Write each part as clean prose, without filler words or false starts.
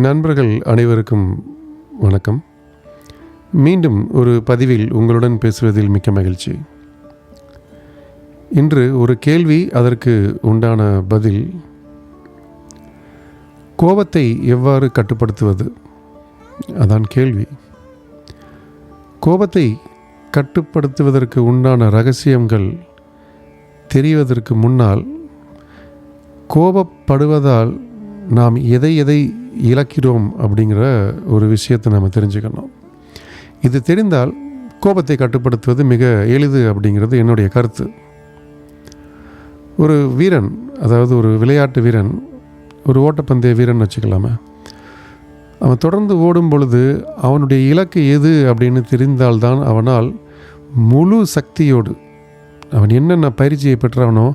நண்பர்கள் அனைவருக்கும் வணக்கம். மீண்டும் ஒரு பதிவில் உங்களுடன் பேசுவதில் மிக்க மகிழ்ச்சி. இன்று ஒரு கேள்வி, அதற்கு உண்டான பதில். கோபத்தை எவ்வாறு கட்டுப்படுத்துவது? அதான் கேள்வி. கோபத்தை கட்டுப்படுத்துவதற்கு உண்டான ரகசியங்கள் தெரிவதற்கு முன்னால், கோபப்படுவதால் நாம் எதை இழக்கிறோம் அப்படிங்கிற ஒரு விஷயத்தை நாம் தெரிஞ்சுக்கணும். இது தெரிந்தால் கோபத்தை கட்டுப்படுத்துவது மிக எளிது அப்படிங்கிறது என்னுடைய கருத்து. ஒரு வீரன், அதாவது ஒரு விளையாட்டு வீரன், ஒரு ஓட்டப்பந்தய வீரன் வச்சுக்கலாமா, அவன் தொடர்ந்து ஓடும் பொழுது அவனுடைய இலக்கு எது அப்படின்னு தெரிந்தால்தான் அவனால் முழு சக்தியோடு, அவன் என்னென்ன பயிற்சியை பெற்றானோ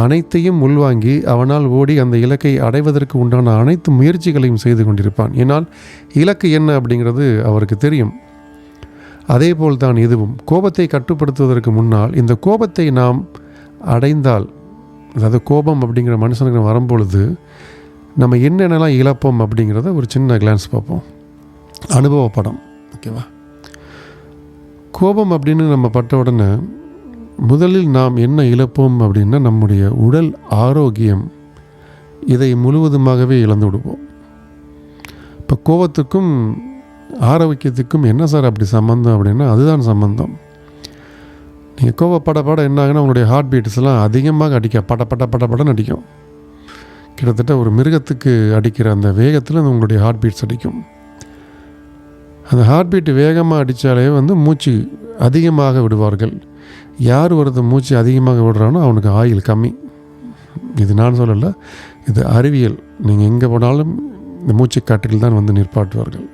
அனைத்தையும் உள்வாங்கி அவனால் ஓடி அந்த இலக்கை அடைவதற்கு உண்டான அனைத்து முயற்சிகளையும் செய்து கொண்டிருப்பான். ஏன்னால் இலக்கு என்ன அப்படிங்கிறது அவருக்கு தெரியும். அதே போல்தான் இதுவும். கோபத்தை கட்டுப்படுத்துவதற்கு முன்னால், இந்த கோபத்தை நாம் அடைந்தால், அதாவது கோபம் அப்படிங்கிற மனுஷனுக்கு வரும்பொழுது நம்ம என்னென்னலாம் இழப்போம் அப்படிங்கிறத ஒரு சின்ன கிளான்ஸ் பார்ப்போம். அனுபவ படம். ஓகேவா? கோபம் அப்படின்னு நம்ம பட்ட உடனே முதலில் நாம் என்ன இழப்போம் அப்படின்னா, நம்முடைய உடல் ஆரோக்கியம், இதை முழுவதுமாகவே இழந்து விடுவோம். இப்போ கோபத்துக்கும் ஆரோக்கியத்துக்கும் என்ன சார் அப்படி சம்மந்தம் அப்படின்னா, அதுதான் சம்மந்தம். நீங்கள் கோபப்பட என்ன ஆகுனா, உங்களுடைய ஹார்ட் பீட்ஸ்லாம் அதிகமாக படன்னு அடிக்கும். கிட்டத்தட்ட ஒரு மிருகத்துக்கு அடிக்கிற அந்த வேகத்தில் உங்களுடைய ஹார்ட் பீட்ஸ் அடிக்கும். அந்த ஹார்ட் பீட் வேகமாக அடித்தாலே மூச்சு அதிகமாக விடுவார்கள். யார் ஒருத்தர் மூச்சு அதிகமாக விடுறானோ அவனுக்கு ஆயுள் கம்மி. இது நான் சொல்லலை, இது அறிவியல். நீங்கள் எங்கே போனாலும் இந்த மூச்சுக்காற்றில் தான் நிற்பாட்டுவார்கள்.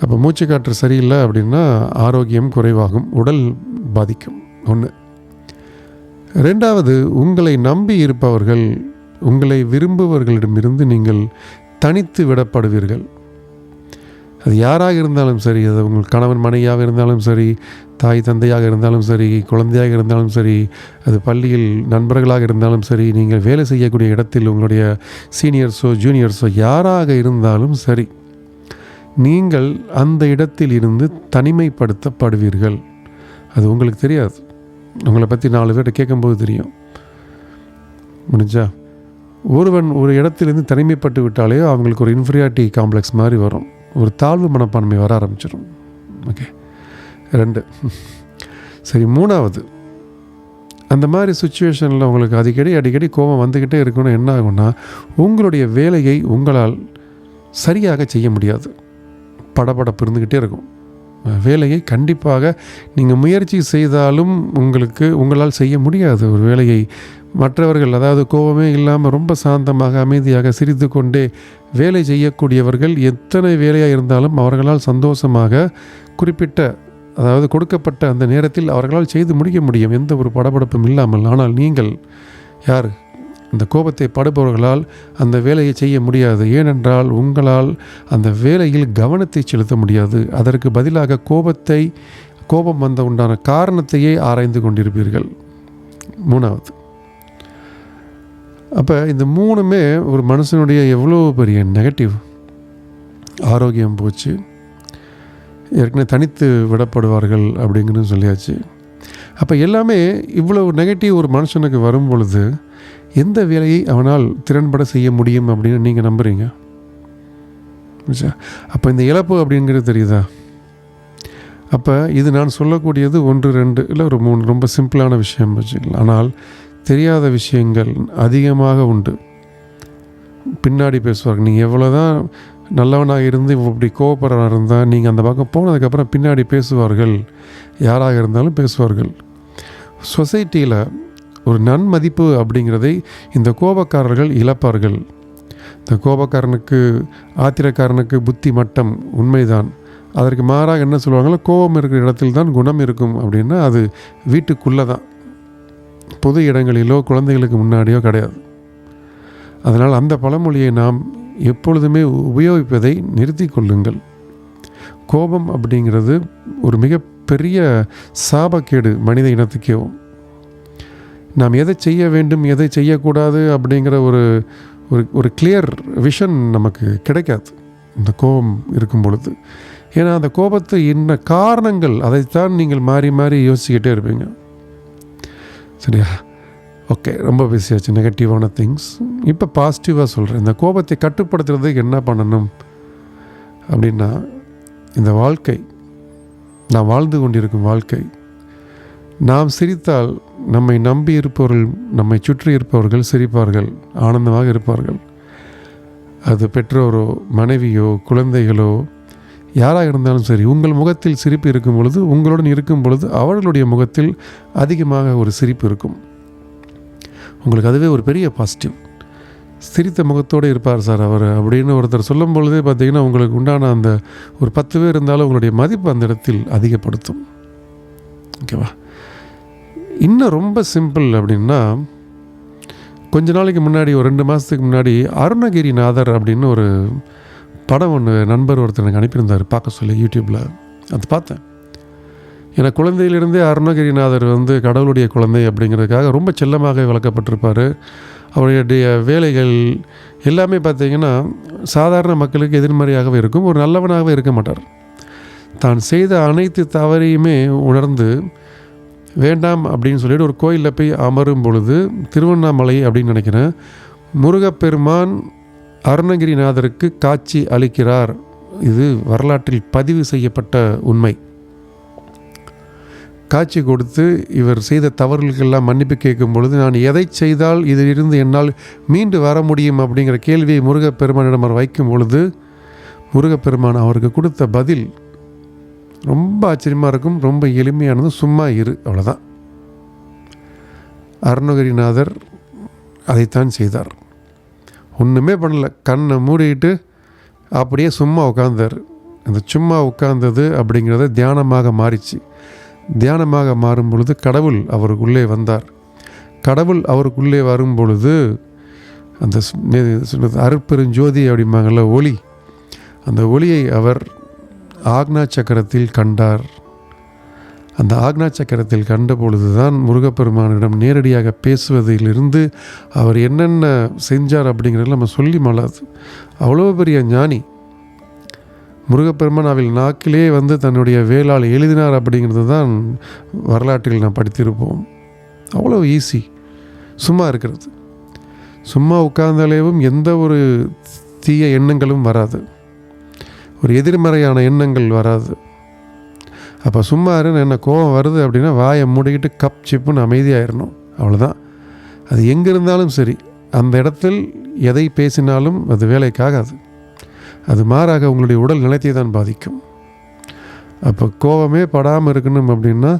அப்போ மூச்சுக்காற்று சரியில்லை அப்படின்னா ஆரோக்கியம் குறைவாகும், உடல் பாதிக்கும். ஒன்று. ரெண்டாவது, உங்களை நம்பி இருப்பவர்கள், உங்களை விரும்புபவர்களிடமிருந்து நீங்கள் தனித்து விடப்படுவீர்கள். அது யாராக இருந்தாலும் சரி, அது உங்கள் கணவன் மனைவியாக இருந்தாலும் சரி, தாய் தந்தையாக இருந்தாலும் சரி, குழந்தையாக இருந்தாலும் சரி, அது பள்ளியில் நண்பர்களாக இருந்தாலும் சரி, நீங்கள் வேலை செய்யக்கூடிய இடத்தில் உங்களுடைய சீனியர்ஸோ ஜூனியர்ஸோ யாராக இருந்தாலும் சரி, நீங்கள் அந்த இடத்தில் இருந்து தனிமைப்படுத்தப்படுவீர்கள். அது உங்களுக்கு தெரியாது. உங்களை பற்றி 4 பேர்கிட்ட கேட்கும்போது தெரியும். முடிஞ்சா ஒருவன் ஒரு இடத்திலிருந்து தனிமைப்பட்டு விட்டாலே அவங்களுக்கு ஒரு இன்ஃபீரியாரிட்டி காம்ப்ளெக்ஸ் மாதிரி வரும், ஒரு தாழ்வு மனப்பான்மை வர ஆரம்பிச்சிடும். ஓகே. 2. சரி, 3வது, அந்த மாதிரி சுச்சுவேஷனில் உங்களுக்கு அடிக்கடி கோபம் வந்துக்கிட்டே இருக்குன்னா என்ன ஆகும்னா, உங்களுடைய வேலையை உங்களால் சரியாக செய்ய முடியாது. படபடப்பு இருந்துக்கிட்டே இருக்கும். வேலையை கண்டிப்பாக நீங்கள் முயற்சி செய்தாலும் உங்களால் செய்ய முடியாது. ஒரு வேலையை மற்றவர்கள், அதாவது கோபமே இல்லாமல் ரொம்ப சாந்தமாக அமைதியாக சிரித்து கொண்டே வேலை செய்யக்கூடியவர்கள் எத்தனை வேலையாக இருந்தாலும் அவர்களால் சந்தோஷமாக குறிப்பிட்ட, அதாவது கொடுக்கப்பட்ட அந்த நேரத்தில் அவர்களால் செய்து முடிக்க முடியும், எந்த ஒரு படபடப்பும் இல்லாமல். ஆனால் நீங்கள் யார்? இந்த கோபத்தை படுபவர்களால் அந்த வேலையை செய்ய முடியாது. ஏனென்றால் உங்களால் அந்த வேலையில் கவனத்தை செலுத்த முடியாது. அதற்கு பதிலாக கோபம் வந்த உண்டான காரணத்தையே ஆராய்ந்து கொண்டிருப்பீர்கள். 3வது. அப்போ இந்த 3மே ஒரு மனுஷனுடைய எவ்வளோ பெரிய நெகட்டிவ். ஆரோக்கியம் போச்சு, ஏற்கனவே தனித்து விடப்படுவார்கள் அப்படிங்கிறது சொல்லியாச்சு. அப்போ எல்லாமே இவ்வளவு நெகட்டிவ் ஒரு மனுஷனுக்கு வரும் பொழுது எந்த வேலையை அவனால் திறன்பட செய்ய முடியும் அப்படின்னு நீங்கள் நம்புகிறீங்க? அப்போ இந்த இழப்பு அப்படிங்கிறது தெரியுதா? அப்போ இது நான் சொல்லக்கூடியது 1, 2 இல்லை ஒரு 3 ரொம்ப சிம்பிளான விஷயம் வச்சுக்கலாம். ஆனால் தெரியாத விஷயங்கள் அதிகமாக உண்டு. பின்னாடி பேசுவார்கள். நீங்கள் எவ்வளோ தான் நல்லவனாக இருந்து இப்படி கோபப்படுறவனாக இருந்தால், நீங்கள் அந்த பக்கம் போனதுக்கப்புறம் பின்னாடி பேசுவார்கள். யாராக இருந்தாலும் பேசுவார்கள். சொசைட்டியில் ஒரு நன்மதிப்பு அப்படிங்கிறதை இந்த கோபக்காரர்கள் இழப்பார்கள். இந்த கோபக்காரனுக்கு, ஆத்திரக்காரனுக்கு புத்தி மட்டம் உண்மைதான். அதற்கு மாறாக என்ன சொல்லுவாங்களோ, கோபம் இருக்கிற இடத்தில் தான் குணம் இருக்கும் அப்படின்னா அது வீட்டுக்குள்ளே தான், பொது இடங்களிலோ குழந்தைகளுக்கு முன்னாடியோ கிடையாது. அதனால் அந்த பழமொழியை நாம் எப்பொழுதுமே உபயோகிப்பதை நிறுத்தி கொள்ளுங்கள். கோபம் அப்படிங்கிறது ஒரு மிகப்பெரிய சாபக்கேடு மனித இனத்துக்கே. நாம் எதை செய்ய வேண்டும், எதை செய்யக்கூடாது அப்படிங்கிற ஒரு கிளியர் விஷன் நமக்கு கிடைக்காது இந்த கோபம் இருக்கும் பொழுது. ஏன்னா அந்த கோபத்தை என்ன காரணங்கள் அதைத்தான் நீங்கள் மாறி மாறி யோசிச்சுக்கிட்டே இருப்பீங்க. சரியா? ஓகே, ரொம்ப பேசியாச்சு நெகட்டிவான திங்ஸ். இப்போ பாசிட்டிவாக சொல்கிறேன். இந்த கோபத்தை கட்டுப்படுத்துறதுக்கு என்ன பண்ணணும் அப்படின்னா, இந்த வாழ்க்கை, நாம் வாழ்ந்து கொண்டிருக்கும் வாழ்க்கை, நாம் சிரித்தால் நம்மை நம்பி இருப்பவர்கள், நம்மை சுற்றி இருப்பவர்கள் சிரிப்பார்கள், ஆனந்தமாக இருப்பார்கள். அது பெற்றோரோ, மனைவியோ, குழந்தைகளோ, யாராக இருந்தாலும் சரி, உங்கள் முகத்தில் சிரிப்பு இருக்கும் பொழுது, உங்களுடன் இருக்கும் பொழுது அவர்களுடைய முகத்தில் அதிகமாக ஒரு சிரிப்பு இருக்கும். உங்களுக்கு அதுவே ஒரு பெரிய பாசிட்டிவ். சிரித்த முகத்தோடு இருப்பார் சார் அவர் அப்படின்னு ஒருத்தர் சொல்லும் பொழுதே பார்த்திங்கன்னா, உங்களுக்கு உண்டான அந்த ஒரு 10 பேர் இருந்தாலும் உங்களுடைய மதிப்பு அந்த இடத்தில் அதிகப்படுத்தும். ஓகேவா? இன்னும் ரொம்ப சிம்பிள் அப்படின்னா, கொஞ்ச நாளைக்கு முன்னாடி, ஒரு 2 மாதத்துக்கு முன்னாடி அருணகிரிநாதர் அப்படின்னு ஒரு படம் ஒன்று நண்பர் ஒருத்தர் எனக்கு அனுப்பியிருந்தார் பார்க்க சொல்லி யூடியூப்பில். அது பார்த்தேன். ஏன்னா குழந்தையிலிருந்தே அருணகிரிநாதர் கடவுளுடைய குழந்தை அப்படிங்கிறதுக்காக ரொம்ப செல்லமாக வளர்க்கப்பட்டிருப்பார். அவருடைய வேலைகள் எல்லாமே பார்த்திங்கன்னா சாதாரண மக்களுக்கு எதிர்மறையாகவே இருக்கும். ஒரு நல்லவனாகவே இருக்க மாட்டார். தான் செய்த அனைத்து தவறையுமே உணர்ந்து வேண்டாம் அப்படின்னு சொல்லிட்டு ஒரு கோயிலில் போய் அமரும் பொழுது, திருவண்ணாமலை அப்படின்னு நினைக்கிறேன், முருகப்பெருமான் அருணகிரிநாதருக்கு காட்சி அளிக்கிறார். இது வரலாற்றில் பதிவு செய்யப்பட்ட உண்மை. காட்சி கொடுத்து இவர் செய்த தவறுகளுக்கெல்லாம் மன்னிப்பு கேட்கும் பொழுது, நான் எதை செய்தால் இதிலிருந்து என்னால் மீண்டு வர முடியும் அப்படிங்கிற கேள்வியை முருகப்பெருமானிடம் அவர் வைக்கும் பொழுது, முருகப்பெருமான் அவருக்கு கொடுத்த பதில் ரொம்ப ஆச்சரியமாக இருக்கும். ரொம்ப எளிமையானது. சும்மா இரு, அவ்வளோதான். அருணகிரிநாதர் அதைத்தான் செய்தார். ஒன்றுமே பண்ணலை. கண்ணை மூடிட்டு அப்படியே சும்மா உட்கார்ந்தார். அந்த சும்மா உட்கார்ந்தது அப்படிங்கிறத தியானமாக மாறிச்சு. தியானமாக மாறும் பொழுது கடவுள் அவருக்குள்ளே வந்தார். கடவுள் அவருக்குள்ளே வரும் பொழுது அந்த அருட்பெருஞ்சோதி அப்படிம்பாங்கள்ல, ஒளி, அந்த ஒளியை அவர் ஆக்னா சக்கரத்தில் கண்டார். அந்த ஆக்னா சக்கரத்தில் கண்ட பொழுது தான் முருகப்பெருமானிடம் நேரடியாக பேசுவதிலிருந்து அவர் என்னென்ன செஞ்சார் அப்படிங்கிறத நம்ம சொல்லி மாளாது. அவ்வளோ பெரிய ஞானி முருகப்பெருமான். அவள் நாக்கிலே தன்னுடைய வேளால் எழுதினார் அப்படிங்கிறது தான் வரலாற்றில் நாம் படித்திருப்போம். அவ்வளோ ஈஸி சும்மா இருக்கிறது. சும்மா உட்கார்ந்தாலேவும் எந்த ஒரு தீய எண்ணங்களும் வராது, ஒரு எதிர்மறையான எண்ணங்கள் வராது. அப்போ சும்மா என்ன கோபம் வருது அப்படின்னா வாயை மூடிக்கிட்டு கப் சிப்புன்னு அமைதியாகிடணும், அவ்வளோதான். அது எங்கே இருந்தாலும் சரி, அந்த இடத்தில் எதை பேசினாலும் அது வேலைக்காகாது. அது மாறாக உங்களுடைய உடல் நிலைத்தை தான் பாதிக்கும். அப்போ கோபமே படாமல் இருக்கணும் அப்படின்னா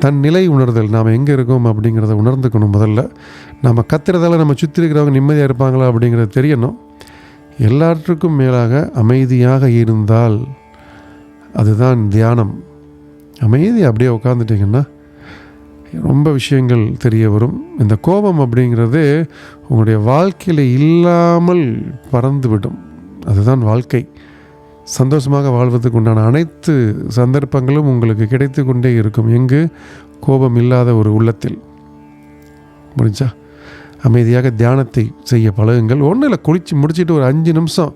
தன் நிலை உணர்தல், நாம் எங்கே இருக்கோம் அப்படிங்கிறத உணர்ந்துக்கணும். முதல்ல நம்ம கத்துறதால நம்ம சுற்றி இருக்கிறவங்க நிம்மதியாக இருப்பாங்களா அப்படிங்கிறது தெரியணும். எல்லாற்றுக்கும் மேலாக அமைதியாக இருந்தால் அதுதான் தியானம். அமைதி அப்படியே உட்காந்துட்டிங்கன்னா ரொம்ப விஷயங்கள் தெரிய வரும். இந்த கோபம் அப்படிங்கிறது உங்களுடைய வாழ்க்கையில் இல்லாமல் பறந்துவிடும். அதுதான் வாழ்க்கை. சந்தோஷமாக வாழ்வதற்கு உண்டான அனைத்து சந்தர்ப்பங்களும் உங்களுக்கு கிடைத்து கொண்டே இருக்கும். எங்கு? கோபம் இல்லாத ஒரு உள்ளத்தில். முடிஞ்சா அமைதியாக தியானத்தை செய்ய பழகுங்கள். ஒன்றும் இல்லை, குளித்து முடிச்சுட்டு ஒரு 5 நிமிஷம்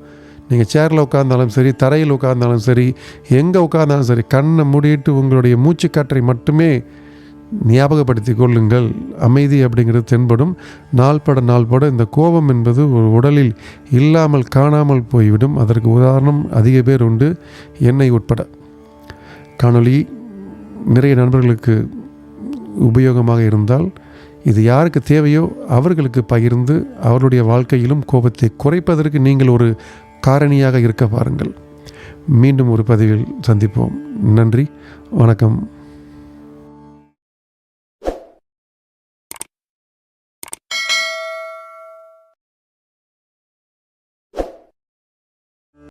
நீங்கள் சேரில் உட்கார்ந்தாலும் சரி, தரையில் உட்கார்ந்தாலும் சரி, எங்கே உட்கார்ந்தாலும் சரி, கண்ணை மூடிட்டு உங்களுடைய மூச்சுக்காற்றை மட்டுமே ஞாபகப்படுத்தி கொள்ளுங்கள். அமைதி அப்படிங்கிறது தென்படும். நாள்பட இந்த கோபம் என்பது ஒரு உடலில் இல்லாமல் காணாமல் போய்விடும். அதற்கு உதாரணம் அதிக பேர் உண்டு, என்னை உட்பட. காணொளி நிறைய நண்பர்களுக்கு உபயோகமாக இருந்தால், இது யாருக்கு தேவையோ அவர்களுக்கு பகிர்ந்து அவருடைய வாழ்க்கையிலும் கோபத்தை குறைப்பதற்கு நீங்கள் ஒரு காரணியாக இருக்க பாருங்கள். மீண்டும் ஒரு பதிவில் சந்திப்போம். நன்றி, வணக்கம்.